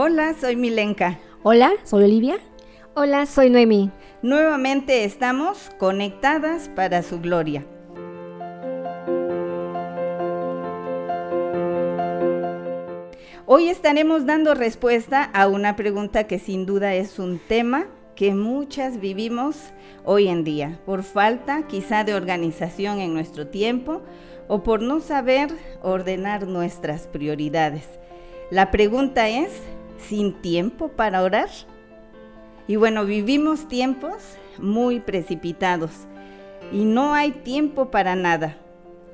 Hola, soy Milenka. Hola, soy Olivia. Hola, soy Noemí. Nuevamente estamos conectadas para su gloria. Hoy estaremos dando respuesta a una pregunta que sin duda es un tema que muchas vivimos hoy en día, por falta quizá de organización en nuestro tiempo o por no saber ordenar nuestras prioridades. La pregunta es, ¿sin tiempo para orar? Y bueno, vivimos tiempos muy precipitados y no hay tiempo para nada.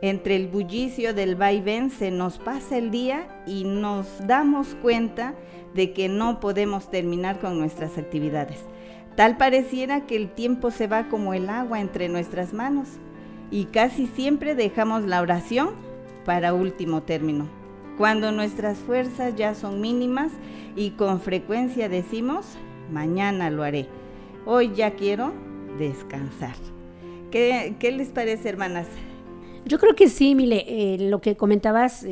Entre el bullicio del vaivén se nos pasa el día y nos damos cuenta de que no podemos terminar con nuestras actividades. Tal pareciera que el tiempo se va como el agua entre nuestras manos y casi siempre dejamos la oración para último término, cuando nuestras fuerzas ya son mínimas y con frecuencia decimos, mañana lo haré, hoy ya quiero descansar. ¿Qué les parece, hermanas? Yo creo que sí, Mile, lo que comentabas,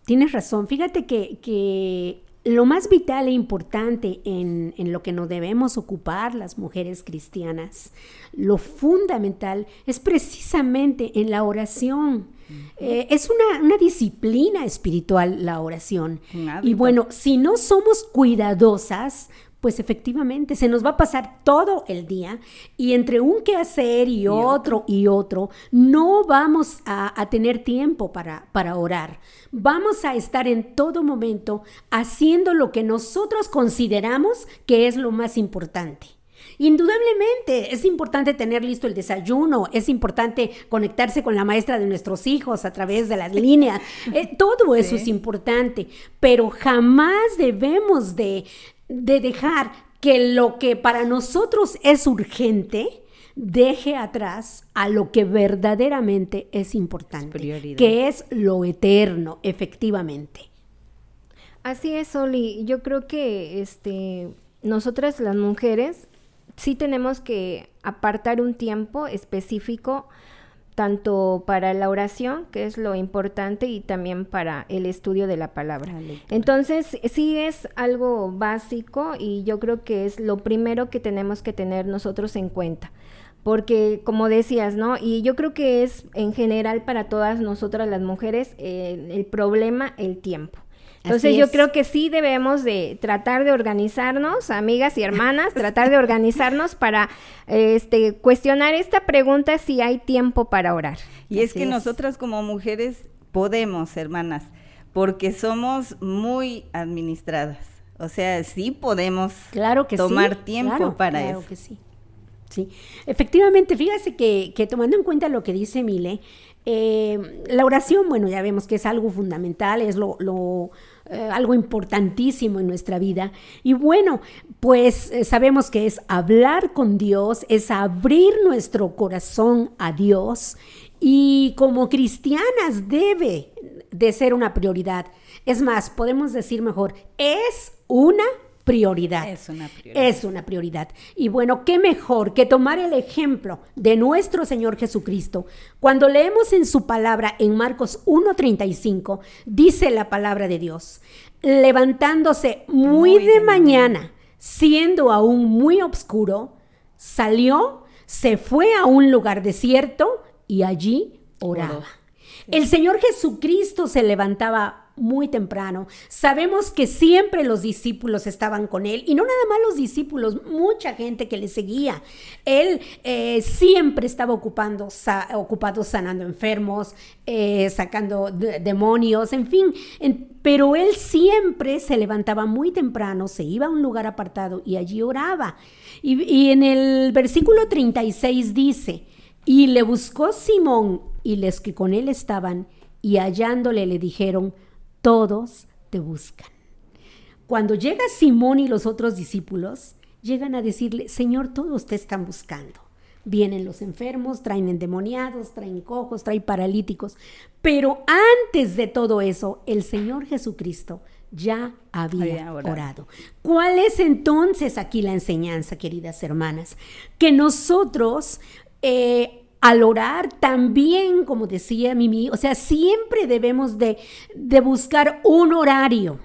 tienes razón. Fíjate que lo más vital e importante en lo que nos debemos ocupar las mujeres cristianas, lo fundamental es precisamente en la oración. Es una disciplina espiritual la oración. Y bueno, si no somos cuidadosas, pues efectivamente se nos va a pasar todo el día y entre un quehacer y otro, no vamos a tener tiempo para orar. Vamos a estar en todo momento haciendo lo que nosotros consideramos que es lo más importante. Indudablemente es importante tener listo el desayuno, es importante conectarse con la maestra de nuestros hijos a través de las líneas, todo eso es importante, pero jamás debemos de dejar que lo que para nosotros es urgente deje atrás a lo que verdaderamente es importante, que es lo eterno, efectivamente. Así es, Oli. Yo creo que nosotras las mujeres sí tenemos que apartar un tiempo específico tanto para la oración, que es lo importante, y también para el estudio de la palabra. Entonces, sí es algo básico y yo creo que es lo primero que tenemos que tener nosotros en cuenta. Porque, como decías, ¿no? Y yo creo que es en general para todas nosotras las mujeres el problema, el tiempo. Entonces yo creo que sí debemos de tratar de organizarnos, amigas y hermanas, tratar de organizarnos para cuestionar esta pregunta si hay tiempo para orar. Y es que nosotras como mujeres podemos, hermanas, porque somos muy administradas. O sea, sí podemos tomar tiempo para eso. Claro que sí. Sí, efectivamente, fíjate que tomando en cuenta lo que dice Mile, la oración, bueno, ya vemos que es algo fundamental, es algo importantísimo en nuestra vida. Y bueno, pues sabemos que es hablar con Dios, es abrir nuestro corazón a Dios y como cristianas debe de ser una prioridad. Es más, podemos decir mejor, es una prioridad. Es una prioridad. Y bueno, qué mejor que tomar el ejemplo de nuestro Señor Jesucristo. Cuando leemos en su palabra en Marcos 1:35, dice la palabra de Dios, levantándose muy de mañana, siendo aún muy oscuro, salió, se fue a un lugar desierto y allí oraba. El Señor Jesucristo se levantaba muy temprano. Sabemos que siempre los discípulos estaban con él y no nada más los discípulos, mucha gente que le seguía. Él siempre estaba ocupado sanando enfermos, sacando demonios, en fin. Pero él siempre se levantaba muy temprano, se iba a un lugar apartado y allí oraba. Y en el versículo 36 dice, y le buscó Simón y los que con él estaban, y hallándole le dijeron, todos te buscan. Cuando llega Simón y los otros discípulos, llegan a decirle, Señor, todos te están buscando. Vienen los enfermos, traen endemoniados, traen cojos, traen paralíticos. Pero antes de todo eso, el Señor Jesucristo ya había orado. ¿Cuál es entonces aquí la enseñanza, queridas hermanas? Que nosotros al orar también, como decía Mimi, o sea, siempre debemos de buscar un horario.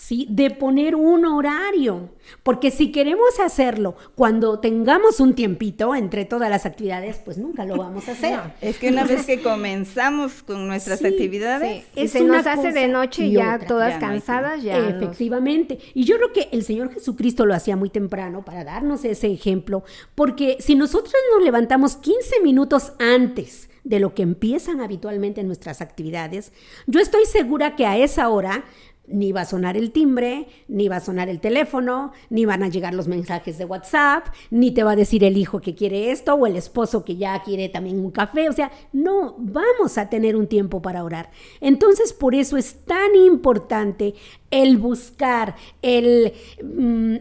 ¿sí? De poner un horario, porque si queremos hacerlo cuando tengamos un tiempito entre todas las actividades, pues nunca lo vamos a hacer. No, es que una vez que comenzamos con nuestras actividades, y se nos hace de noche ya otra. todas Ya no hay cansadas, ya Efectivamente. Y yo creo que el Señor Jesucristo lo hacía muy temprano para darnos ese ejemplo, porque si nosotros nos levantamos 15 minutos antes de lo que empiezan habitualmente nuestras actividades, yo estoy segura que a esa hora ni va a sonar el timbre, ni va a sonar el teléfono, ni van a llegar los mensajes de WhatsApp, ni te va a decir el hijo que quiere esto o el esposo que ya quiere también un café. O sea, no, vamos a tener un tiempo para orar. Entonces, por eso es tan importante el buscar, el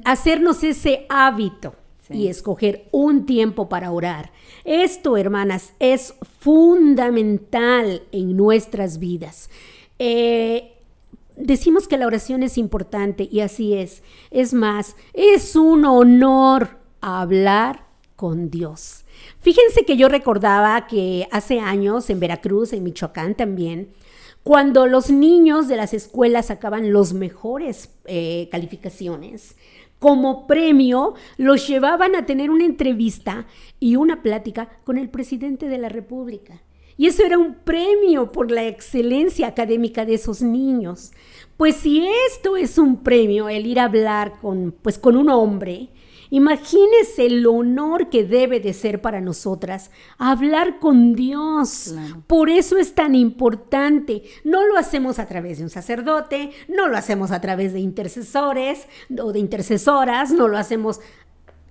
hacernos ese hábito. Sí. Y escoger un tiempo para orar. Esto, hermanas, es fundamental en nuestras vidas. Decimos que la oración es importante y así es. Es más, es un honor hablar con Dios. Fíjense que yo recordaba que hace años en Veracruz, en Michoacán también, cuando los niños de las escuelas sacaban los mejores calificaciones, como premio los llevaban a tener una entrevista y una plática con el presidente de la República. Y eso era un premio por la excelencia académica de esos niños. Pues si esto es un premio, el ir a hablar con un hombre, imagínense el honor que debe de ser para nosotras hablar con Dios. Claro. Por eso es tan importante. No lo hacemos a través de un sacerdote, no lo hacemos a través de intercesores o de intercesoras, no lo hacemos.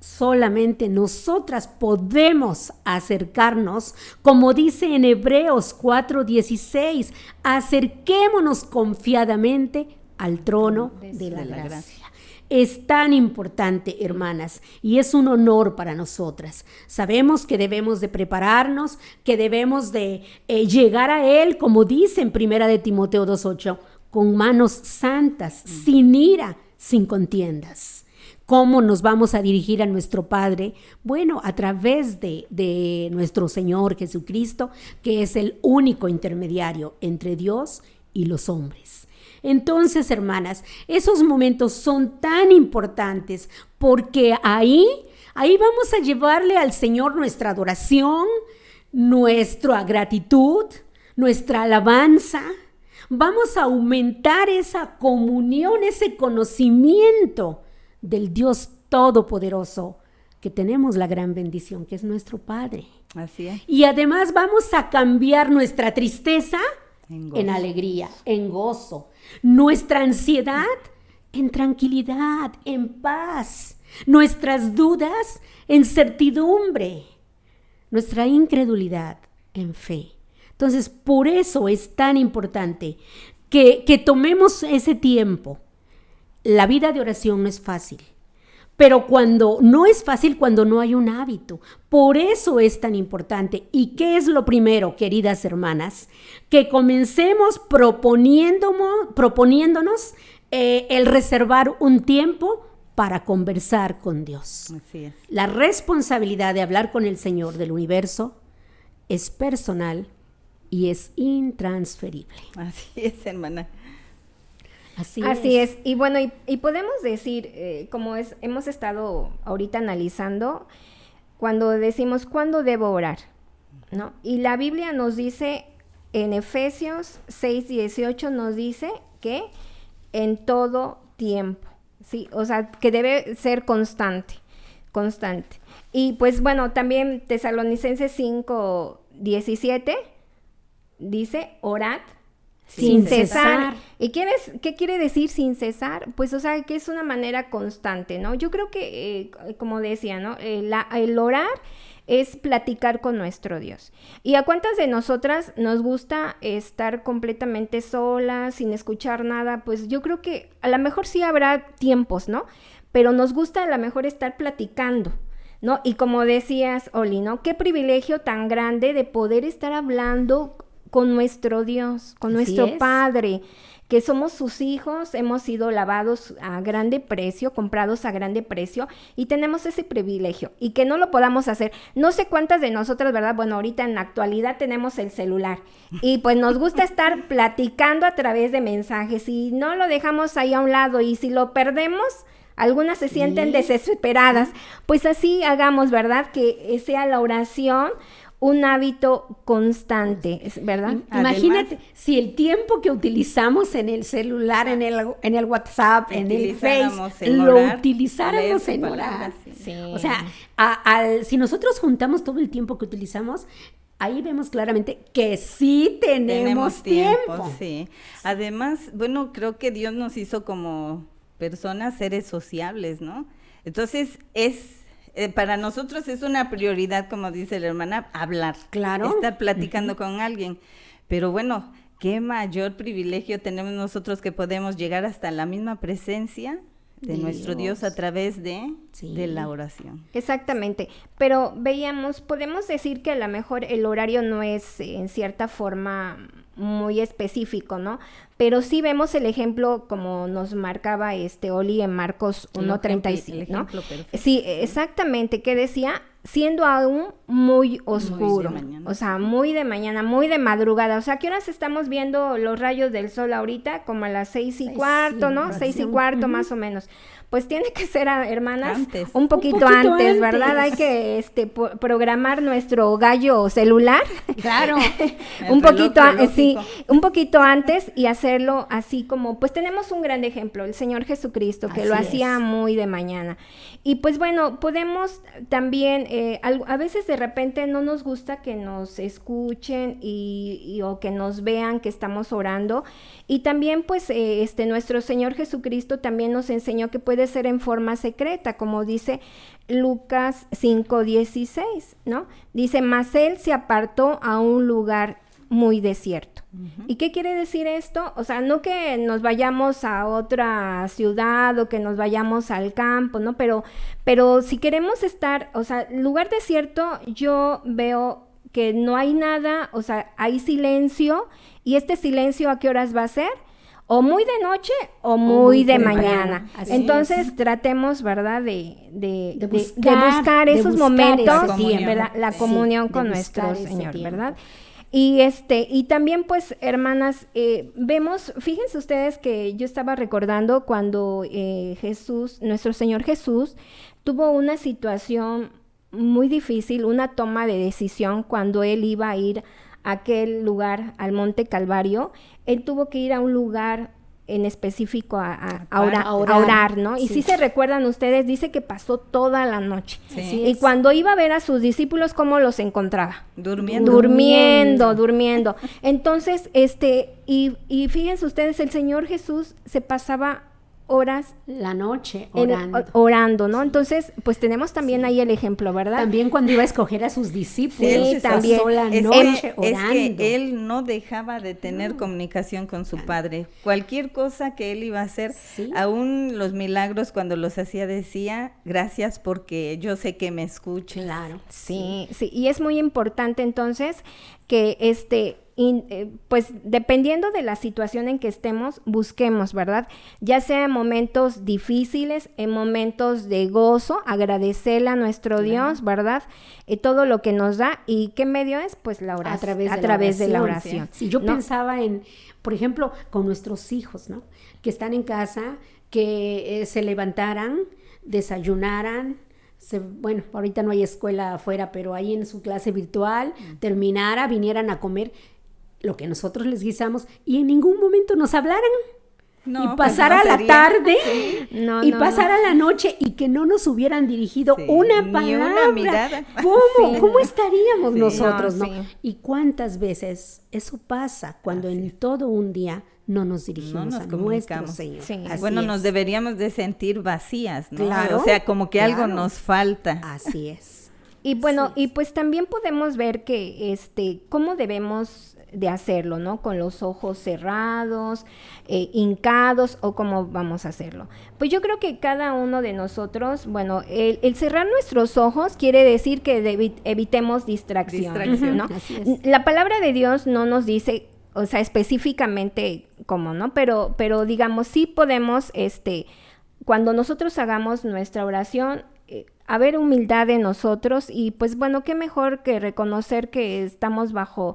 Solamente nosotras podemos acercarnos, como dice en Hebreos 4:16, acerquémonos confiadamente al trono de la gracia. Es tan importante, hermanas, y es un honor para nosotras. Sabemos que debemos de prepararnos, que debemos de llegar a Él, como dice en 1 de Timoteo 2:8, con manos santas, sin ira, sin contiendas. ¿Cómo nos vamos a dirigir a nuestro Padre? Bueno, a través de nuestro Señor Jesucristo, que es el único intermediario entre Dios y los hombres. Entonces, hermanas, esos momentos son tan importantes porque ahí vamos a llevarle al Señor nuestra adoración, nuestra gratitud, nuestra alabanza. Vamos a aumentar esa comunión, ese conocimiento del Dios Todopoderoso, que tenemos la gran bendición, que es nuestro Padre. Así es. Y además vamos a cambiar nuestra tristeza en alegría, en gozo, nuestra ansiedad en tranquilidad, en paz, nuestras dudas en certidumbre, nuestra incredulidad en fe. Entonces, por eso es tan importante que tomemos ese tiempo. La vida de oración no es fácil, pero no es fácil cuando no hay un hábito. Por eso es tan importante. ¿Y qué es lo primero, queridas hermanas? Que comencemos proponiéndonos el reservar un tiempo para conversar con Dios. Así es. La responsabilidad de hablar con el Señor del universo es personal y es intransferible. Así es, hermana. Así es. Y bueno, y podemos decir, hemos estado ahorita analizando, cuando decimos, ¿cuándo debo orar? ¿No? Y la Biblia nos dice, en Efesios 6:18 nos dice que en todo tiempo, ¿sí? O sea, que debe ser constante. Y pues bueno, también Tesalonicenses 5:17 dice, orad sin cesar. ¿Y qué quiere decir sin cesar? Pues, o sea, que es una manera constante, ¿no? Yo creo que, como decía, ¿no? El orar es platicar con nuestro Dios. ¿Y a cuántas de nosotras nos gusta estar completamente solas, sin escuchar nada? Pues yo creo que a lo mejor sí habrá tiempos, ¿no? Pero nos gusta a lo mejor estar platicando, ¿no? Y como decías, Oli, ¿no? Qué privilegio tan grande de poder estar hablando con nuestro Dios, con nuestro Padre, que somos sus hijos, hemos sido lavados a grande precio, comprados a grande precio, y tenemos ese privilegio, y que no lo podamos hacer. No sé cuántas de nosotras, ¿verdad? Bueno, ahorita en la actualidad tenemos el celular, y pues nos gusta estar platicando a través de mensajes, y no lo dejamos ahí a un lado, y si lo perdemos, algunas se sienten desesperadas. Pues así hagamos, ¿verdad? Que sea la oración un hábito constante, ¿verdad? Imagínate, si el tiempo que utilizamos en el celular, en el WhatsApp, en el Face, lo utilizáramos en orar. Sí. O sea, si nosotros juntamos todo el tiempo que utilizamos, ahí vemos claramente que sí tenemos tiempo. Sí. Además, bueno, creo que Dios nos hizo como personas, seres sociables, ¿no? Entonces, para nosotros es una prioridad, como dice la hermana, hablar. Claro. Estar platicando con alguien. Pero bueno, qué mayor privilegio tenemos nosotros que podemos llegar hasta la misma presencia de nuestro Dios a través de la oración. Exactamente, pero podemos decir que a lo mejor el horario no es en cierta forma muy específico, ¿no? Pero sí vemos el ejemplo como nos marcaba Oli en Marcos 1:35, ¿no? Sí, exactamente, que decía, siendo aún muy oscuro, o sea, muy de mañana, muy de madrugada. O sea, ¿qué horas estamos viendo los rayos del sol ahorita? Como a las 6:15, ¿no? 6:15 más o menos. Pues tiene que ser, hermanas, un poquito antes, ¿verdad? Hay que programar nuestro gallo celular. Claro. un poquito antes, y hacerlo así como, pues tenemos un gran ejemplo, el Señor Jesucristo, que lo hacía muy de mañana. Y pues bueno, podemos también, a veces de repente no nos gusta que nos escuchen o que nos vean que estamos orando. Y también pues nuestro Señor Jesucristo también nos enseñó que puede ser en forma secreta, como dice Lucas 5:16, ¿no? Dice, mas él se apartó a un lugar muy desierto. Uh-huh. ¿Y qué quiere decir esto? O sea, no que nos vayamos a otra ciudad o que nos vayamos al campo, ¿no? Pero si queremos estar, o sea, lugar desierto, yo veo que no hay nada, o sea, hay silencio, y este silencio, ¿a qué horas va a ser? O muy de noche o muy de mañana. Entonces tratemos, ¿verdad? De buscar esos momentos, ¿verdad? La comunión con nuestro Señor, ¿verdad? Y también, pues, hermanas, vemos, fíjense ustedes que yo estaba recordando cuando nuestro Señor Jesús, tuvo una situación muy difícil, una toma de decisión cuando él iba a ir a aquel lugar, al Monte Calvario. Él tuvo que ir a un lugar en específico a orar, ¿no? Y sí se recuerdan ustedes, dice que pasó toda la noche. Sí. Y cuando iba a ver a sus discípulos, ¿cómo los encontraba? Durmiendo. Entonces, y fíjense ustedes, el Señor Jesús se pasaba horas la noche orando, ¿no? Entonces, pues tenemos también ahí el ejemplo, ¿verdad? También cuando iba a escoger a sus discípulos, también la noche orando. Es que él no dejaba de tener comunicación con su Padre. Cualquier cosa que él iba a hacer, aún los milagros cuando los hacía, decía, gracias porque yo sé que me escuchas. Claro. Sí, y es muy importante entonces que pues dependiendo de la situación en que estemos, busquemos, ¿verdad? Ya sea en momentos difíciles, en momentos de gozo, agradecerle a nuestro Dios, ¿verdad? Todo lo que nos da. ¿Y qué medio es? Pues la oración. A través de la oración. Sí, yo pensaba en, por ejemplo, con nuestros hijos, ¿no? Que están en casa, que se levantaran, desayunaran. Bueno, ahorita no hay escuela afuera, pero ahí en su clase virtual, terminara, vinieran a comer lo que nosotros les guisamos y en ningún momento nos hablaran. Y pasara la tarde pasara la noche y que no nos hubieran dirigido una palabra. Ni una mirada. ¿Cómo estaríamos nosotros? ¿No? ¿Y cuántas veces eso pasa cuando en todo un día no nos dirigimos a nuestro Señor? Bueno, nos deberíamos de sentir vacías, ¿no? Claro, o sea, como que algo nos falta. Así es. Y bueno, y pues también podemos ver que cómo debemos de hacerlo, ¿no? Con los ojos cerrados, hincados, o cómo vamos a hacerlo. Pues yo creo que cada uno de nosotros, bueno, el cerrar nuestros ojos quiere decir que evitemos distracción, ¿no? Así es. La palabra de Dios no nos dice, o sea, específicamente cómo, ¿no? Pero digamos, sí podemos, cuando nosotros hagamos nuestra oración, haber humildad en nosotros y pues bueno, qué mejor que reconocer que estamos bajo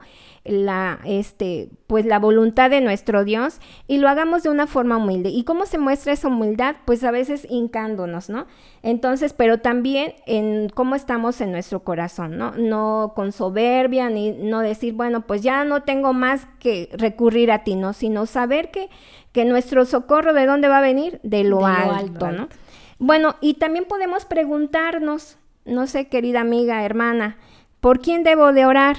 pues la voluntad de nuestro Dios y lo hagamos de una forma humilde. ¿Y cómo se muestra esa humildad? Pues a veces hincándonos, ¿no? Entonces, pero también en cómo estamos en nuestro corazón, ¿no? No con soberbia ni no decir, bueno, pues ya no tengo más que recurrir a ti, ¿no? Sino saber que nuestro socorro, ¿de dónde va a venir? De lo alto, ¿no? Bueno, y también podemos preguntarnos, no sé, querida amiga, hermana, ¿por quién debo de orar?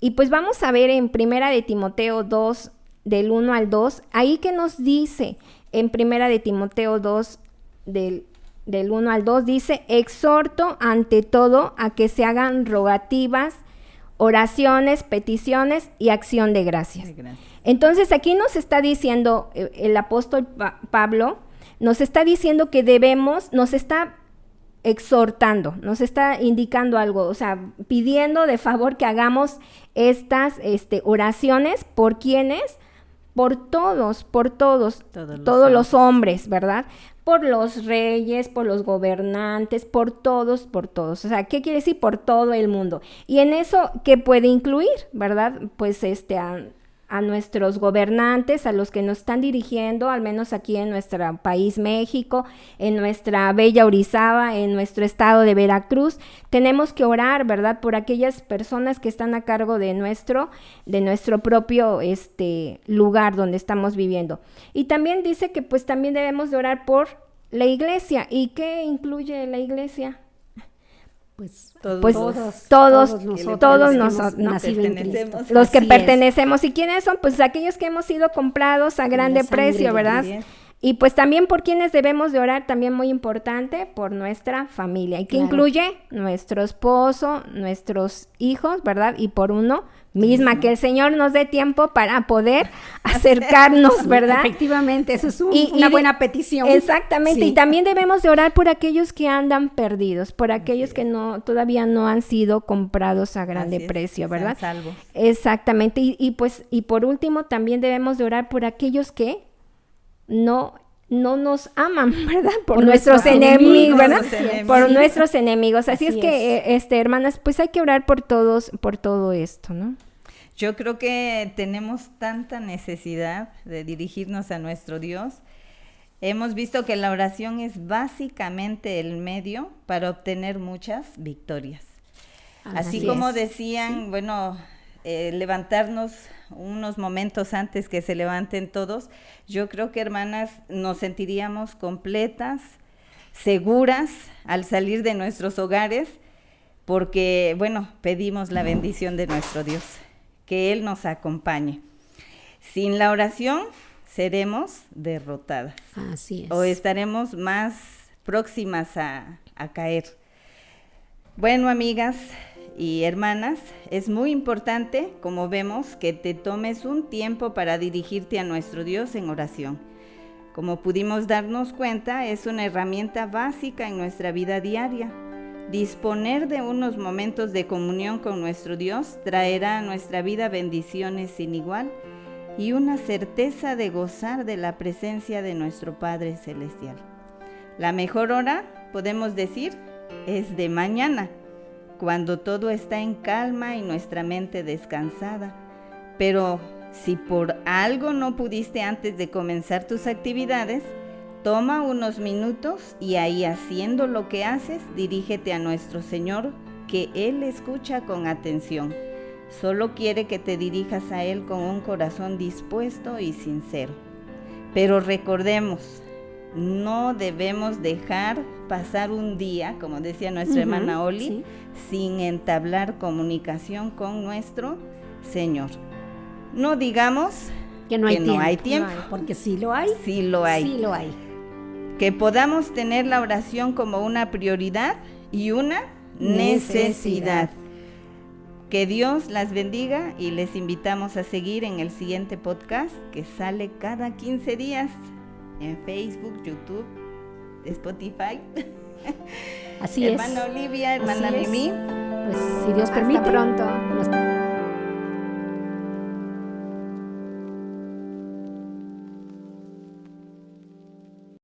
Y pues vamos a ver en Primera de Timoteo 2, del 1 al 2, ahí que nos dice, en Primera de Timoteo 2, del 1 al 2, dice, exhorto ante todo a que se hagan rogativas, oraciones, peticiones y acción de gracias. Entonces aquí nos está diciendo el apóstol Pablo, nos está diciendo que nos está exhortando, nos está indicando algo, o sea, pidiendo de favor que hagamos estas oraciones, ¿por quiénes? Por todos los hombres, ¿verdad? Por los reyes, por los gobernantes, por todos. O sea, ¿qué quiere decir? Por todo el mundo. Y en eso, ¿qué puede incluir, verdad? Pues a nuestros gobernantes, a los que nos están dirigiendo, al menos aquí en nuestro país México, en nuestra bella Orizaba, en nuestro estado de Veracruz, tenemos que orar, ¿verdad? Por aquellas personas que están a cargo de nuestro propio lugar donde estamos viviendo. Y también dice que pues también debemos de orar por la iglesia. ¿Y qué incluye la iglesia? Pues todos nosotros los que pertenecemos. ¿Y quiénes son? Pues aquellos que hemos sido comprados a grande precio, ¿verdad? Y pues también por quienes debemos de orar, también muy importante, por nuestra familia. ¿Y qué incluye? Nuestro esposo, nuestros hijos, ¿verdad? Y por uno misma, que el Señor nos dé tiempo para poder acercarnos, ¿verdad? Efectivamente, eso es una buena petición. Exactamente, sí. Y también debemos de orar por aquellos que andan perdidos, por aquellos que todavía no han sido comprados a grande precio, ¿verdad? Salvos. Exactamente, y por último también debemos de orar por aquellos que no nos aman, ¿verdad? Por nuestros enemigos, ¿verdad? Por nuestros enemigos. Así es que, hermanas, pues hay que orar por todo esto, ¿no? Yo creo que tenemos tanta necesidad de dirigirnos a nuestro Dios. Hemos visto que la oración es básicamente el medio para obtener muchas victorias. Así como decían, bueno, levantarnos unos momentos antes que se levanten todos, yo creo que, hermanas, nos sentiríamos completas, seguras al salir de nuestros hogares, porque, bueno, pedimos la bendición de nuestro Dios, que Él nos acompañe. Sin la oración seremos derrotadas. Así es. O estaremos más próximas a caer. Bueno, amigas y hermanas, es muy importante, como vemos, que te tomes un tiempo para dirigirte a nuestro Dios en oración. Como pudimos darnos cuenta, es una herramienta básica en nuestra vida diaria. Disponer de unos momentos de comunión con nuestro Dios traerá a nuestra vida bendiciones sin igual y una certeza de gozar de la presencia de nuestro Padre Celestial. La mejor hora, podemos decir, es de mañana, cuando todo está en calma y nuestra mente descansada. Pero si por algo no pudiste antes de comenzar tus actividades, toma unos minutos y ahí, haciendo lo que haces, dirígete a nuestro Señor, que Él escucha con atención. Solo quiere que te dirijas a Él con un corazón dispuesto y sincero. Pero recordemos, no debemos dejar pasar un día, como decía nuestra hermana Oli, sin entablar comunicación con nuestro Señor. No digamos que no hay tiempo. Porque sí lo hay. Sí lo hay. Sí lo hay. Que podamos tener la oración como una prioridad y una necesidad. Que Dios las bendiga y les invitamos a seguir en el siguiente podcast que sale cada 15 días en Facebook, YouTube, Spotify. Así es. Hermana Olivia, hermana Mimi. Pues si Dios permite. Hasta pronto.